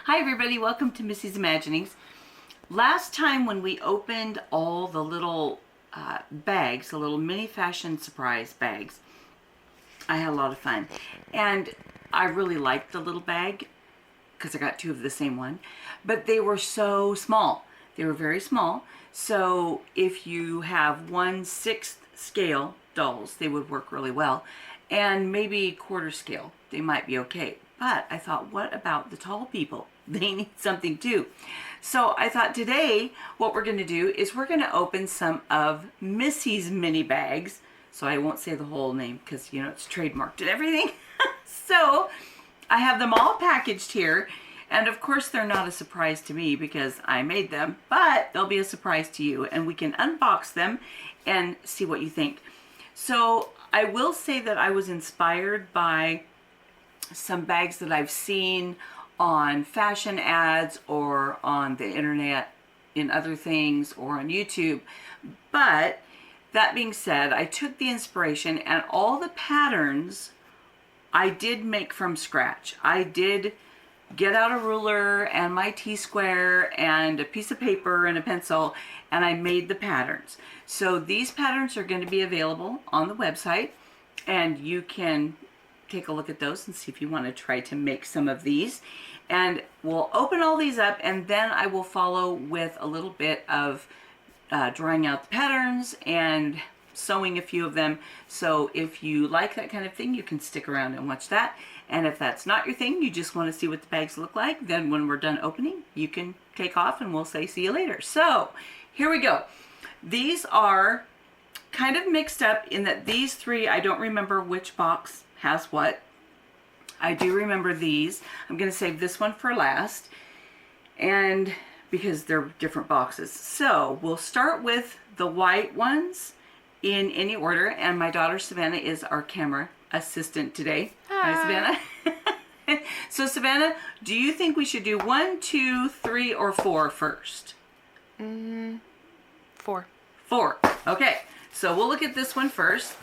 Hi everybody, welcome to Missy's Imaginings. Last time when we opened all the little bags, the little mini fashion surprise bags, I had a lot of fun. And I really liked the little bag because I got two of the same one, but they were so small. They were very small. So if you have 1/6 scale dolls, they would work really well. And maybe quarter scale, they might be okay. But I thought, what about the tall people? They need something too. So I thought today what we're going to do is we're going to open some of Missy's mini bags. So I won't say the whole name because, you know, it's trademarked and everything. So I have them all packaged here. And of course they're not a surprise to me because I made them, but they'll be a surprise to you and we can unbox them and see what you think. So I will say that I was inspired by some bags that I've seen on fashion ads or on the internet in other things or on YouTube. But that being said, I took the inspiration and all the patterns I did make from scratch. I did get out a ruler and my T-square and a piece of paper and a pencil, and I made the patterns. So these patterns are going to be available on the website, and you can take a look at those and see if you want to try to make some of these. And we'll open all these up, and then I will follow with a little bit of drawing out the patterns and sewing a few of them. So if you like that kind of thing, you can stick around and watch that. And if that's not your thing, you just want to see what the bags look like, then when we're done opening, you can take off and we'll say see you later. So here we go. These are kind of mixed up in that these three, I don't remember which box has what. I do remember these. I'm going to save this one for last, and because they're different boxes. So we'll start with the white ones in any order, and my daughter Savannah is our camera assistant today. Hi, Savannah. So Savannah, do you think we should do 1, 2, 3, or 4 first? 4. 4. Okay, so we'll look at this one first.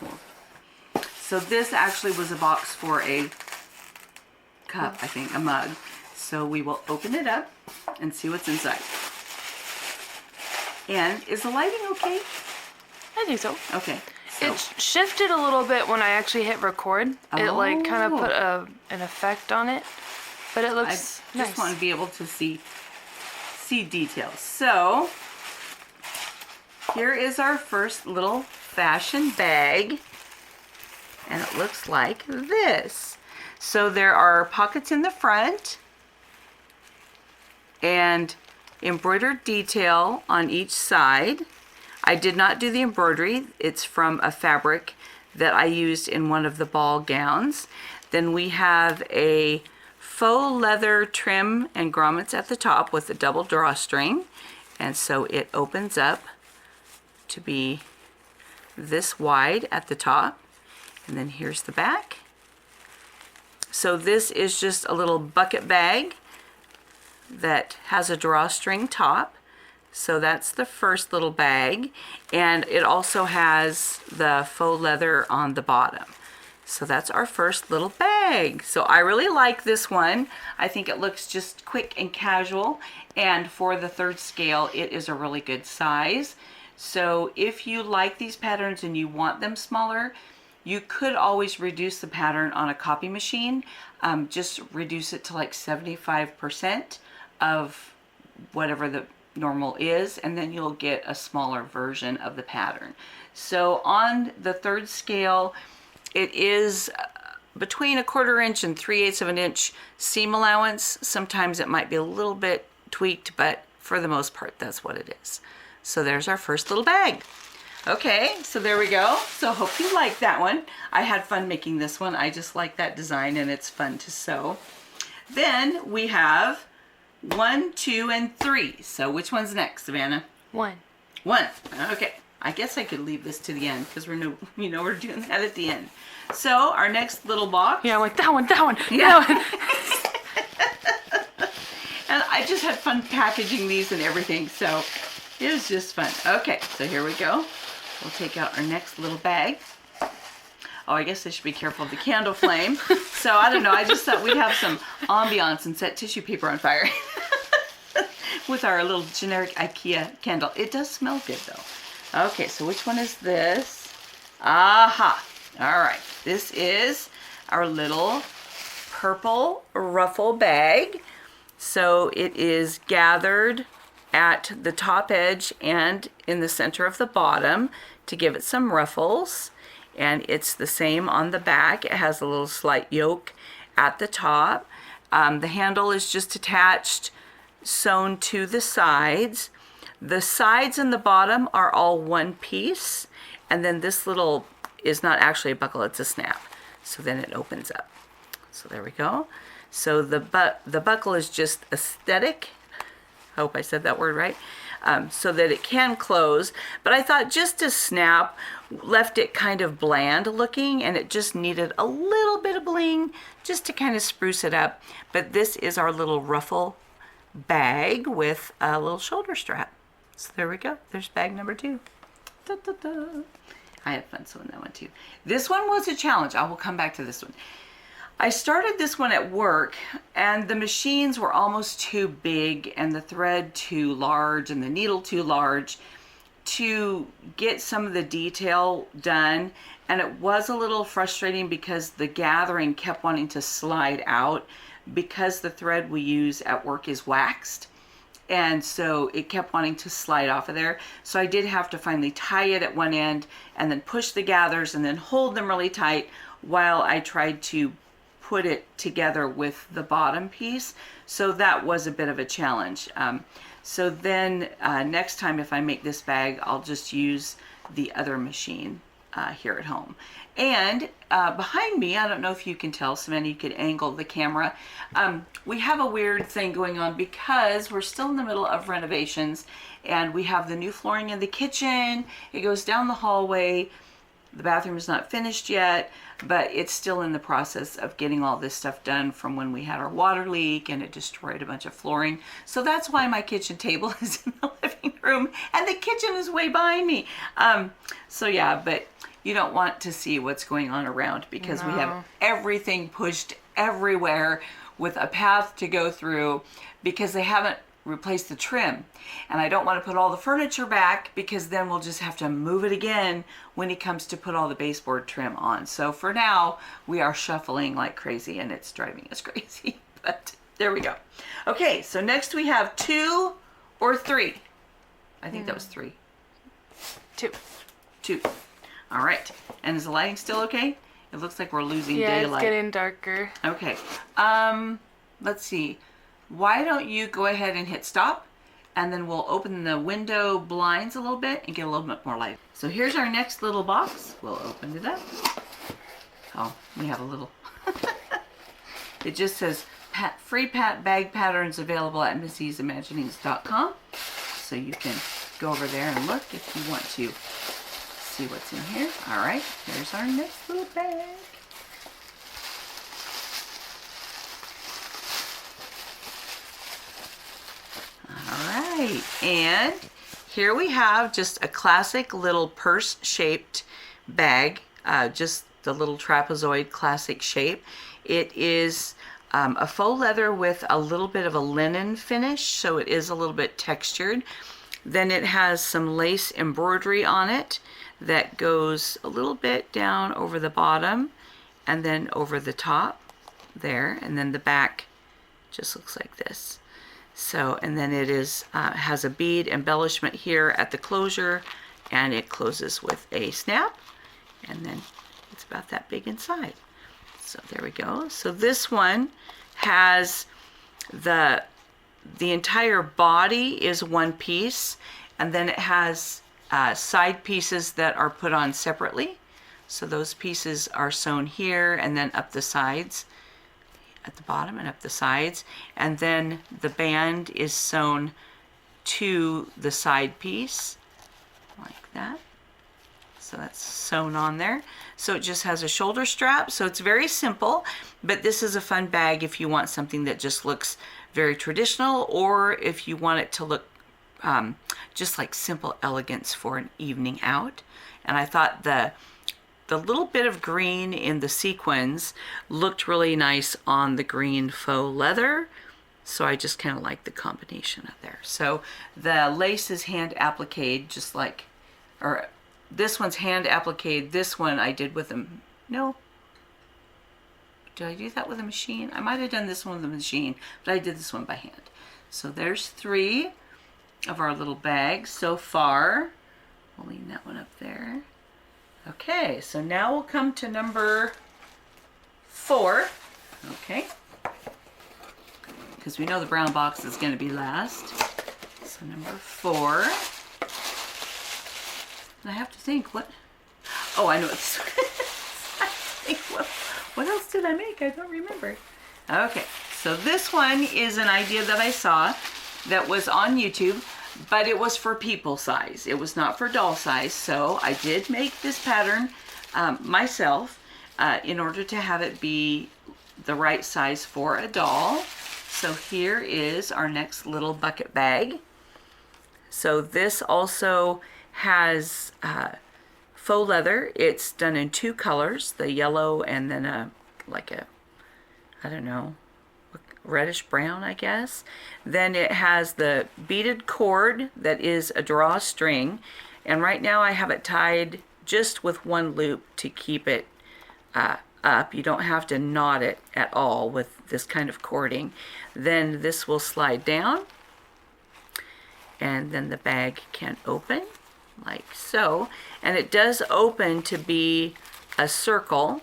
So this actually was a box for a cup, I think, a mug. So we will open it up and see what's inside. And is the lighting okay? I think so. Okay. So. It shifted a little bit when I actually hit record. It like kind of put an effect on it, but it looks I nice. just want to be able to see details. So here is our first little fashion bag, and it looks like this. So there are pockets in the front and embroidered detail on each side. I did not do the embroidery. It's from a fabric that I used in one of the ball gowns. Then we have a faux leather trim and grommets at the top with a double drawstring. And so it opens up to be this wide at the top. And then here's the back. So this is just a little bucket bag that has a drawstring top. So that's the first little bag, and it also has the faux leather on the bottom. So that's our first little bag. So I really like this one. I think it looks just quick and casual, and for the 3rd scale, it is a really good size. So if you like these patterns and you want them smaller, you could always reduce the pattern on a copy machine. Just reduce it to like 75% of whatever the normal is, and then you'll get a smaller version of the pattern. So on the 3rd scale, it is between 1/4 inch and 3/8 of an inch seam allowance. Sometimes it might be a little bit tweaked, but for the most part, that's what it is. So there's our first little bag. Okay, so there we go. So hope you like that one. I had fun making this one. I just like that design and it's fun to sew. Then we have 1, 2, and 3. So which one's next, Savannah? 1. 1. Okay. I guess I could leave this to the end because we're doing that at the end. So our next little box. Yeah, like that one. Yeah. And I just had fun packaging these and everything, so it was just fun. Okay, so here we go. We'll take out our next little bag. Oh, I guess I should be careful of the candle flame. So I don't know. I just thought we'd have some ambiance and set tissue paper on fire with our little generic IKEA candle. It does smell good though. Okay, so which one is this? Aha. All right. This is our little purple ruffle bag. So it is gathered at the top edge and in the center of the bottom to give it some ruffles. And it's the same on the back. It has a little slight yoke at the top. The handle is just attached, sewn to the sides. The sides and the bottom are all one piece. And then this little is not actually a buckle, it's a snap. So then it opens up. So there we go. So the buckle is just aesthetic. I hope I said that word right. So that it can close. But I thought just a snap left it kind of bland looking, and it just needed a little bit of bling just to kind of spruce it up. But this is our little ruffle bag with a little shoulder strap. So there we go. There's bag number 2. Da, da, da. I had fun sewing that one too. This one was a challenge. I will come back to this one. I started this one at work, and the machines were almost too big and the thread too large and the needle too large to get some of the detail done. And it was a little frustrating because the gathering kept wanting to slide out because the thread we use at work is waxed. And so it kept wanting to slide off of there. So I did have to finally tie it at one end and then push the gathers and then hold them really tight while I tried to put it together with the bottom piece. So that was a bit of a challenge. So then next time if I make this bag, I'll just use the other machine here at home. And behind me, I don't know if you can tell, Samantha, you could angle the camera. We have a weird thing going on because we're still in the middle of renovations, and we have the new flooring in the kitchen. It goes down the hallway. The bathroom is not finished yet, but it's still in the process of getting all this stuff done from when we had our water leak and it destroyed a bunch of flooring. So that's why my kitchen table is in the living room and the kitchen is way behind me. So yeah, but you don't want to see what's going on around because we have everything pushed everywhere with a path to go through because they haven't replaced the trim. And I don't want to put all the furniture back because then we'll just have to move it again when it comes to put all the baseboard trim on. So for now, we are shuffling like crazy and it's driving us crazy. But there we go. Okay, so next we have 2 or 3. I think that was 3. 2. 2. All right. And is the lighting still okay? It looks like we're losing yeah, daylight. Yeah, it's getting darker. Okay. Let's see. Why don't you go ahead and hit stop, and then we'll open the window blinds a little bit and get a little bit more light. So here's our next little box. We'll open it up. Oh, we have a little. It just says free bag patterns available at Missy'sImaginings.com. So you can go over there and look if you want to see what's in here. All right, here's our next little bag. Alright, and here we have just a classic little purse-shaped bag, just the little trapezoid classic shape. It is a faux leather with a little bit of a linen finish, so it is a little bit textured. Then it has some lace embroidery on it that goes a little bit down over the bottom and then over the top there, and then the back just looks like this. So, and then it is has a bead embellishment here at the closure, and it closes with a snap, and then it's about that big inside. So there we go. So this one has the entire body is one piece, and then it has side pieces that are put on separately. So those pieces are sewn here and then up the sides, at the bottom and up the sides, and then the band is sewn to the side piece like that. So that's sewn on there. So it just has a shoulder strap, so it's very simple, but this is a fun bag if you want something that just looks very traditional, or if you want it to look just like simple elegance for an evening out. And I thought the the little bit of green in the sequins looked really nice on the green faux leather. So I just kind of like the combination of there. So the lace is hand appliqued, just like, or this one's hand appliqued. This one I did with a, no. Did I do that with a machine? I might have done this one with a machine, but I did this one by hand. So there's 3 of our little bags so far. We'll lean that one up there. Okay, so now we'll come to number 4. Okay. Because we know the brown box is going to be last. So number 4. And I have to think, what? Oh, I know it's. I think, what else did I make? I don't remember. Okay, so this one is an idea that I saw that was on YouTube, but it was for people size. It was not for doll size. So I did make this pattern myself in order to have it be the right size for a doll. So here is our next little bucket bag. So this also has faux leather. It's done in 2 colors, the yellow and then I don't know, reddish brown, I guess. Then it has the beaded cord that is a drawstring. And right now I have it tied just with 1 loop to keep it up. You don't have to knot it at all with this kind of cording. Then this will slide down, and then the bag can open like so. And it does open to be a circle.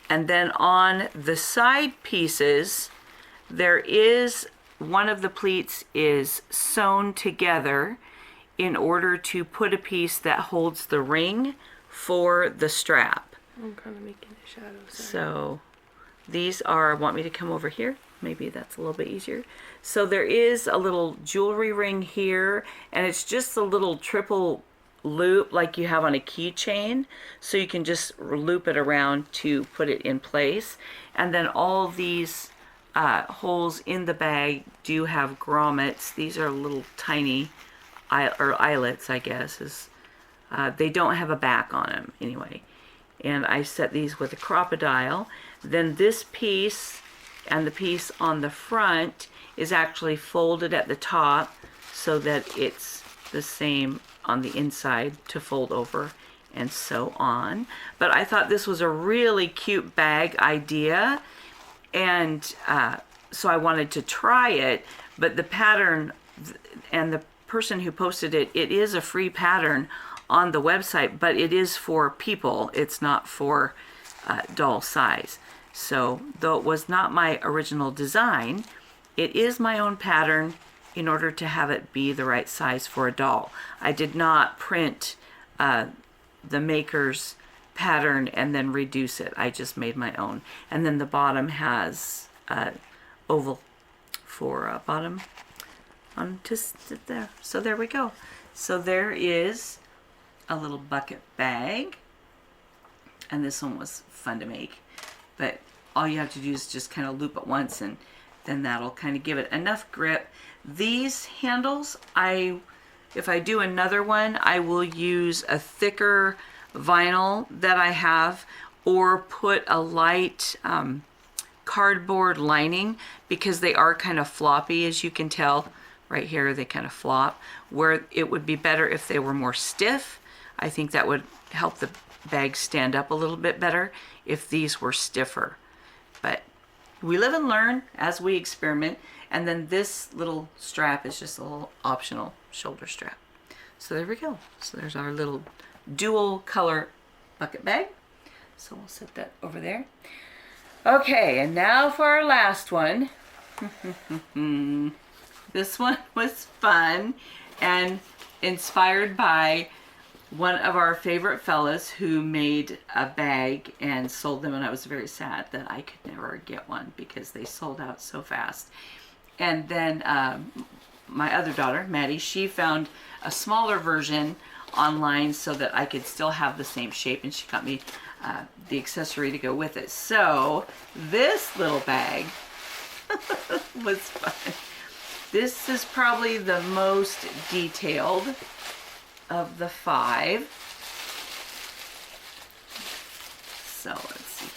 And then on the side pieces, there is one of the pleats is sewn together in order to put a piece that holds the ring for the strap. I'm kind of making a shadow. So these are, want me to come over here? Maybe that's a little bit easier. So there is a little jewelry ring here, and it's just a little triple loop like you have on a keychain. So you can just loop it around to put it in place. And then all these holes in the bag do have grommets. These are little tiny eyelets, I guess. They don't have a back on them anyway. And I set these with a crocodile. Then this piece and the piece on the front is actually folded at the top so that it's the same on the inside to fold over and so on. But I thought this was a really cute bag idea, and so I wanted to try it. But the pattern and the person who posted it, it is a free pattern on the website, but it is for people. It's not for doll size. So though it was not my original design, it is my own pattern in order to have it be the right size for a doll. I did not print the maker's pattern and then reduce it. I just made my own. And then the bottom has oval for bottom on to sit there. So there we go. So there is a little bucket bag, and this one was fun to make, but all you have to do is just kind of loop it once, and then that'll kind of give it enough grip. These handles, if I do another one, I will use a thicker vinyl that I have, or put a light cardboard lining, because they are kind of floppy, as you can tell right here. They kind of flop, where it would be better if they were more stiff. I think that would help the bag stand up a little bit better if these were stiffer. But we live and learn as we experiment. And then this little strap is just a little optional shoulder strap. So there we go. So there's our little dual color bucket bag. So we'll set that over there. Okay, and now for our last one. This one was fun and inspired by one of our favorite fellas who made a bag and sold them, and I was very sad that I could never get one because they sold out so fast. And then my other daughter, Maddie, she found a smaller version online so that I could still have the same shape, and she got me the accessory to go with it. So this little bag was fun. This is probably the most detailed of the 5. So let's see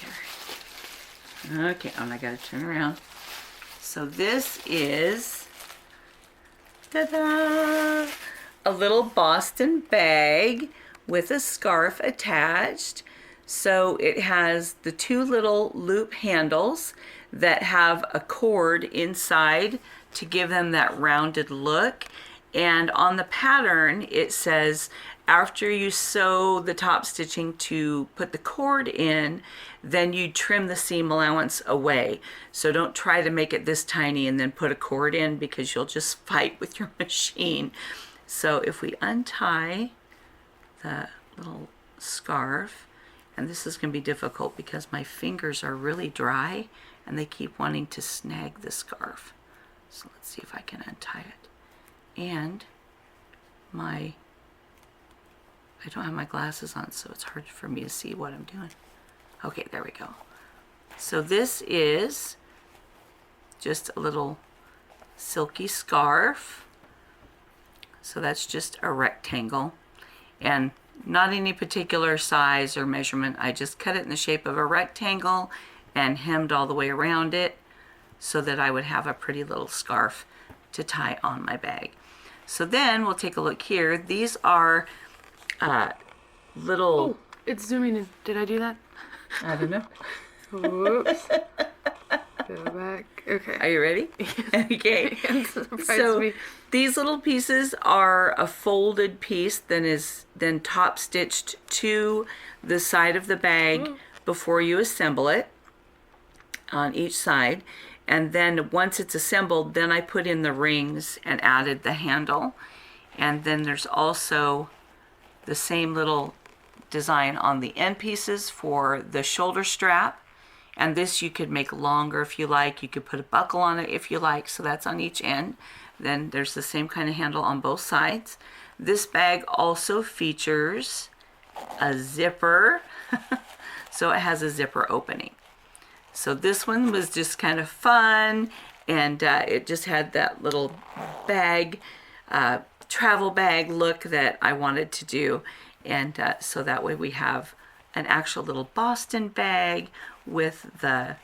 here. Okay, and I gotta turn around. So this is, ta-da, a little Boston bag with a scarf attached. So it has the two little loop handles that have a cord inside to give them that rounded look. And on the pattern, it says after you sew the top stitching to put the cord in, then you trim the seam allowance away. So don't try to make it this tiny and then put a cord in, because you'll just fight with your machine. So if we untie the little scarf, and this is going to be difficult because my fingers are really dry and they keep wanting to snag the scarf. So let's see if I can untie it. And I don't have my glasses on, so it's hard for me to see what I'm doing. Okay, there we go. So this is just a little silky scarf. So that's just a rectangle, and not any particular size or measurement. I just cut it in the shape of a rectangle and hemmed all the way around it so that I would have a pretty little scarf to tie on my bag. So then we'll take a look here. These are little... Oh, it's zooming in. Did I do that? I don't know. Whoops. Go back. Okay. Are you ready? Okay. So me. These little pieces are a folded piece that is then top stitched to the side of the bag before you assemble it on each side. And then once it's assembled, then I put in the rings and added the handle. And then there's also the same little design on the end pieces for the shoulder strap. And this you could make longer if you like. You could put a buckle on it if you like. So that's on each end. Then there's the same kind of handle on both sides. This bag also features a zipper. So it has a zipper opening. So this one was just kind of fun, and it just had that little bag, travel bag look that I wanted to do. And so that way we have an actual little Boston bag with the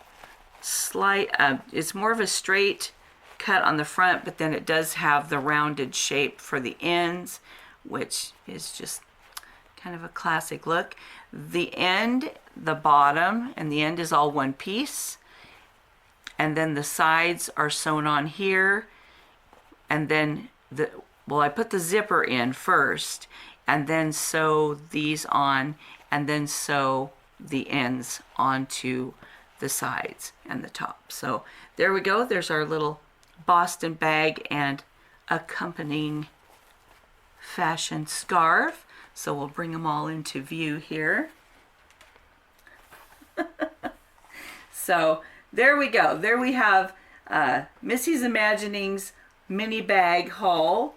slight, it's more of a straight cut on the front, but then it does have the rounded shape for the ends, which is just kind of a classic look. The end, the bottom, and the end is all one piece. And then the sides are sewn on here. And then, I put the zipper in first, and then sew these on, and then sew the ends onto the sides and the top. So there we go. There's our little Boston bag and accompanying fashion scarf. So we'll bring them all into view here. So there we go. There we have Missy's Imaginings mini bag haul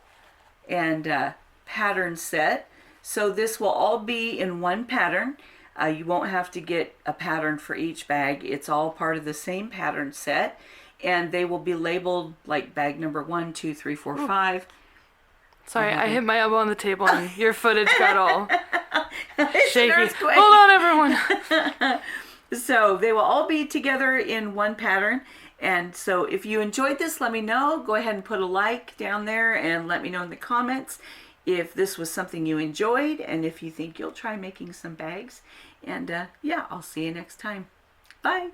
and pattern set. So this will all be in one pattern. You won't have to get a pattern for each bag. It's all part of the same pattern set. And they will be labeled like bag number 1, 2, 3, 4, 5. Sorry, I hit my elbow on the table and your footage got all shaky. Earthquake. Hold on, everyone. So they will all be together in one pattern. And so if you enjoyed this, let me know. Go ahead and put a like down there and let me know in the comments if this was something you enjoyed and if you think you'll try making some bags. And yeah, I'll see you next time. Bye.